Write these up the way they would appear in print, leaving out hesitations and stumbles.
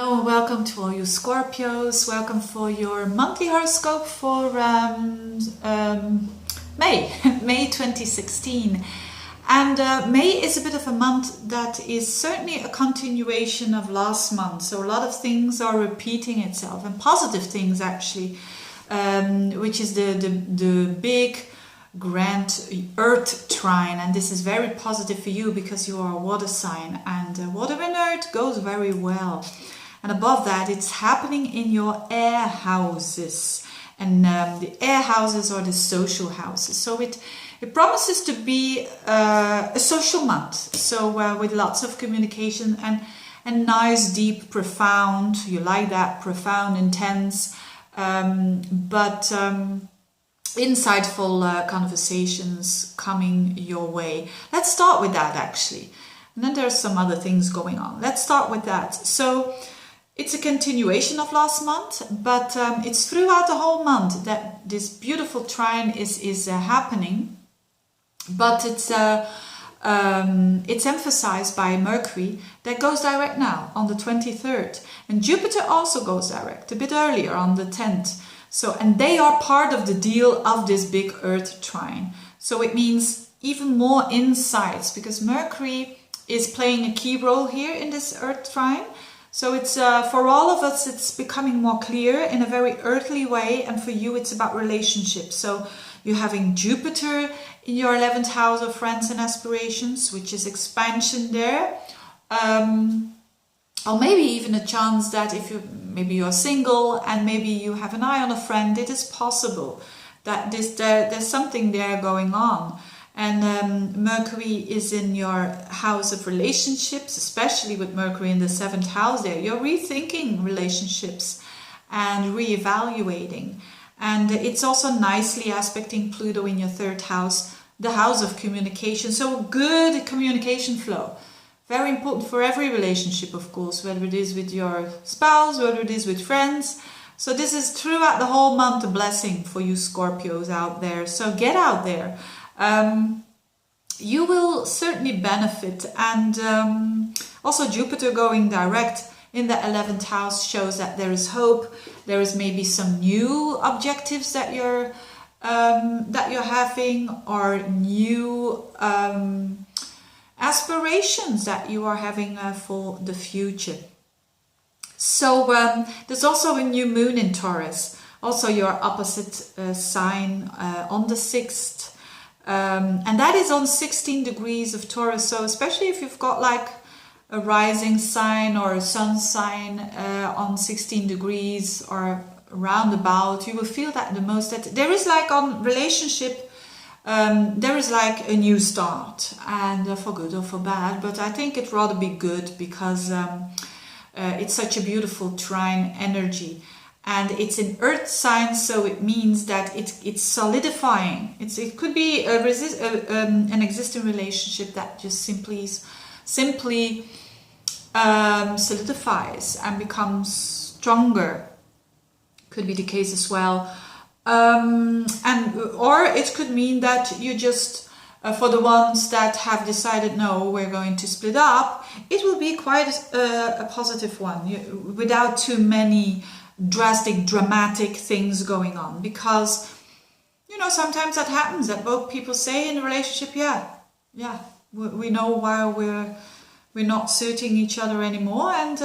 Hello, welcome to all you Scorpios. Welcome for your monthly horoscope for May, May 2016. And May is a bit of a month that is certainly a continuation of last month. So a lot of things are repeating itself, and positive things actually, which is the big grand earth trine, and this is very positive for you because you are a water sign, and water and earth goes very well. And above that, it's happening in your air houses, and the air houses are the social houses. So it promises to be a social month, so with lots of communication and nice, deep, profound. You like that, profound, intense, but insightful conversations coming your way. Let's start with that actually, and then there's some other things going on. Let's start with that. So it's a continuation of last month, but it's throughout the whole month that this beautiful trine is happening. But it's emphasized by Mercury that goes direct now on the 23rd, and Jupiter also goes direct a bit earlier on the 10th. So, and they are part of the deal of this big Earth trine. So it means even more insights, because Mercury is playing a key role here in this Earth trine. So it's for all of us, it's becoming more clear in a very earthly way, and for you it's about relationships. So you're having Jupiter in your 11th house of friends and aspirations, which is expansion there. Or maybe even a chance that if maybe you're single and maybe you have an eye on a friend, it is possible that there's something there going on. And Mercury is in your house of relationships, especially with Mercury in the 7th house there. You're rethinking relationships and reevaluating. And it's also nicely aspecting Pluto in your 3rd house, the house of communication. So good communication flow. Very important for every relationship, of course, whether it is with your spouse, whether it is with friends. So this is throughout the whole month a blessing for you Scorpios out there. So get out there. You will certainly benefit. And also Jupiter going direct in the 11th house shows that there is hope. There is maybe some new objectives that you're having, or new aspirations that you are having for the future. So there's also a new moon in Taurus, also your opposite sign on the 6th, and that is on 16 degrees of Taurus. So especially if you've got like a rising sign or a sun sign on 16 degrees or roundabout, you will feel that the most. That there is like on relationship, there is like a new start, and for good or for bad, but I think it'd rather be good, because it's such a beautiful trine energy, and it's an earth sign, so it means that it's solidifying. It could be an existing relationship that just simply solidifies and becomes stronger. Could be the case as well. Or it could mean that you just, for the ones that have decided, no, we're going to split up, it will be quite a positive one, without too many dramatic things going on. Because, sometimes that happens, that both people say in a relationship, yeah, we know why we're not suiting each other anymore, and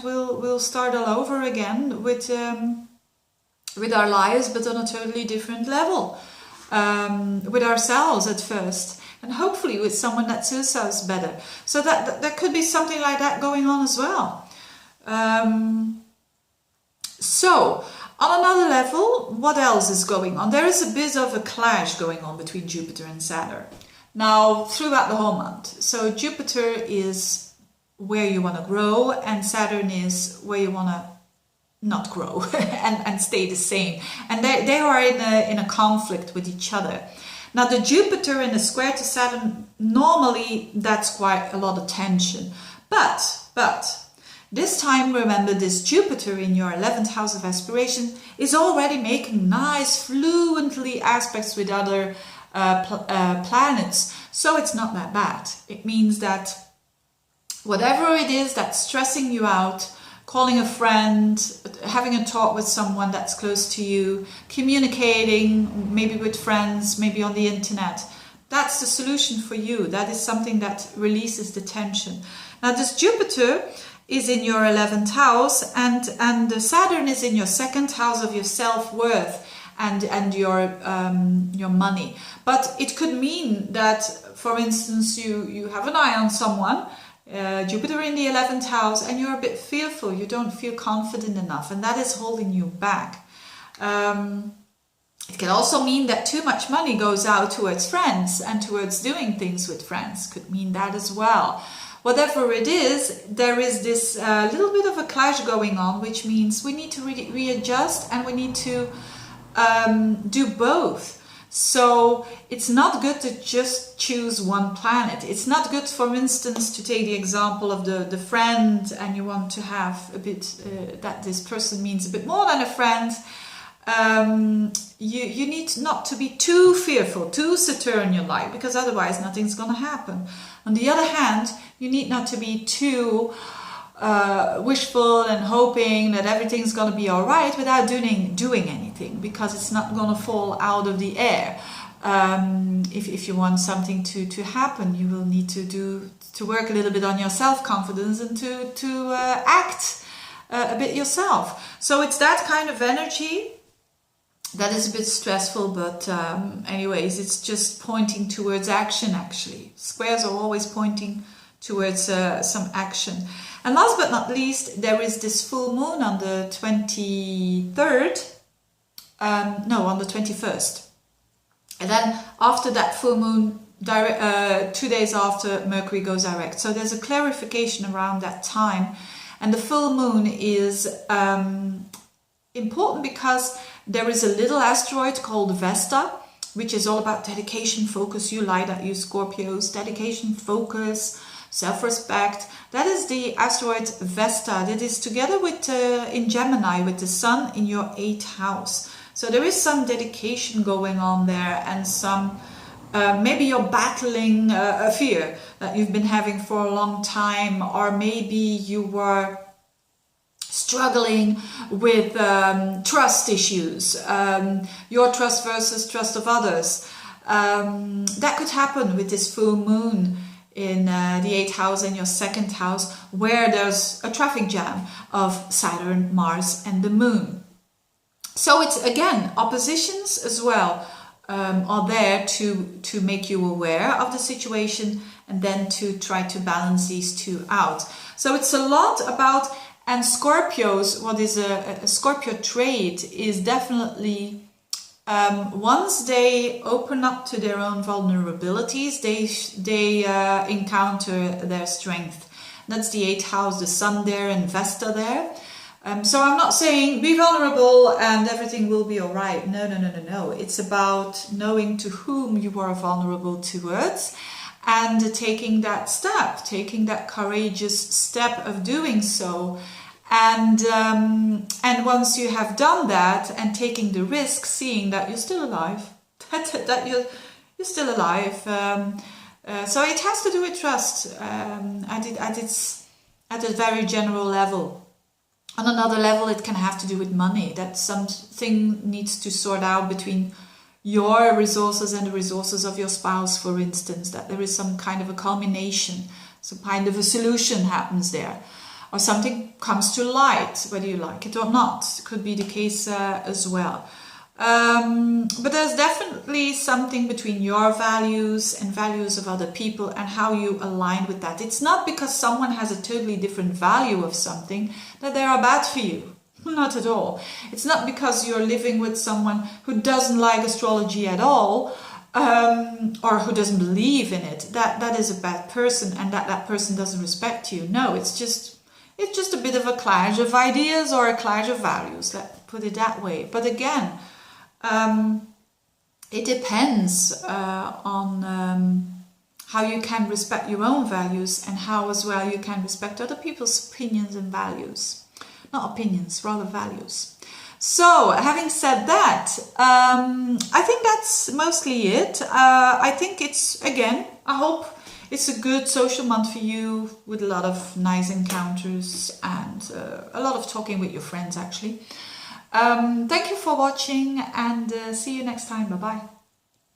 we'll start all over again with our lives, but on a totally different level, with ourselves at first, and hopefully with someone that suits us better. So that could be something like that going on as well. So on another level, what else is going on? There is a bit of a clash going on between Jupiter and Saturn now throughout the whole month. So Jupiter is where you want to grow, and Saturn is where you want to not grow and stay the same, and they are in a conflict with each other. Now the Jupiter in the square to Saturn, normally that's quite a lot of tension, but this time remember, this Jupiter in your 11th house of aspiration is already making nice fluently aspects with other planets, so it's not that bad. It means that whatever it is that's stressing you out, calling a friend, having a talk with someone that's close to you, communicating maybe with friends, maybe on the internet, that's the solution for you. That is something that releases the tension. Now this Jupiter is in your 11th house, and the Saturn is in your 2nd house of your self-worth and your money. But it could mean that, for instance, you have an eye on someone, Jupiter in the 11th house, and you're a bit fearful, you don't feel confident enough, and that is holding you back. It can also mean that too much money goes out towards friends and towards doing things with friends. Could mean that as well. Whatever it is, there is this little bit of a clash going on, which means we need to readjust, and we need to do both. So it's not good to just choose one planet. It's not good, for instance, to take the example of the friend, and you want to have a bit, that this person means a bit more than a friend. You need not to be too fearful, too Saturnian-like, because otherwise nothing's going to happen. On the other hand, you need not to be too wishful and hoping that everything's going to be all right without doing anything, because it's not going to fall out of the air. If you want something to happen, you will need to work a little bit on your self-confidence and to act a bit yourself. So it's that kind of energy that is a bit stressful, but anyways, it's just pointing towards action. Actually, squares are always pointing towards some action. And last but not least, there is this full moon on the 23rd, on the 21st. And then after that full moon, 2 days after, Mercury goes direct. So there's a clarification around that time. And the full moon is important because there is a little asteroid called Vesta, which is all about dedication, focus. You like that, you Scorpios. Dedication, focus, self-respect. That is the asteroid Vesta. That is together with in Gemini with the Sun in your 8th house. So there is some dedication going on there, and some maybe you're battling a fear that you've been having for a long time, or maybe you were struggling with trust issues, your trust versus trust of others. That could happen with this full moon in the 8th house and your 2nd house, where there's a traffic jam of Saturn, Mars and the moon. So it's, again, oppositions as well are there to make you aware of the situation, and then to try to balance these two out. So it's a lot about, and Scorpios, what is a Scorpio trait is definitely once they open up to their own vulnerabilities, they encounter their strength. That's the 8th house, the Sun there and Vesta there. So I'm not saying be vulnerable and everything will be all right. No. It's about knowing to whom you are vulnerable towards, and taking that step, taking that courageous step of doing so. And once you have done that and taking the risk, seeing that you're still alive, that you're still alive. So it has to do with trust at a very general level. On another level, it can have to do with money, that something needs to sort out between your resources and the resources of your spouse, for instance, that there is some kind of a culmination, some kind of a solution happens there. Or something comes to light, whether you like it or not. It could be the case as well. But there's definitely something between your values and values of other people, and how you align with that. It's not because someone has a totally different value of something that they are bad for you. Not at all. It's not because you're living with someone who doesn't like astrology at all, or who doesn't believe in it, that is a bad person, and that person doesn't respect you. No, it's just a bit of a clash of ideas, or a clash of values, let's put it that way. But again, it depends on how you can respect your own values, and how as well you can respect other people's opinions and values. Not opinions, rather values. So, having said that, I think that's mostly it. I think it's, again, I hope it's a good social month for you, with a lot of nice encounters and a lot of talking with your friends actually. Thank you for watching, and see you next time. Bye bye.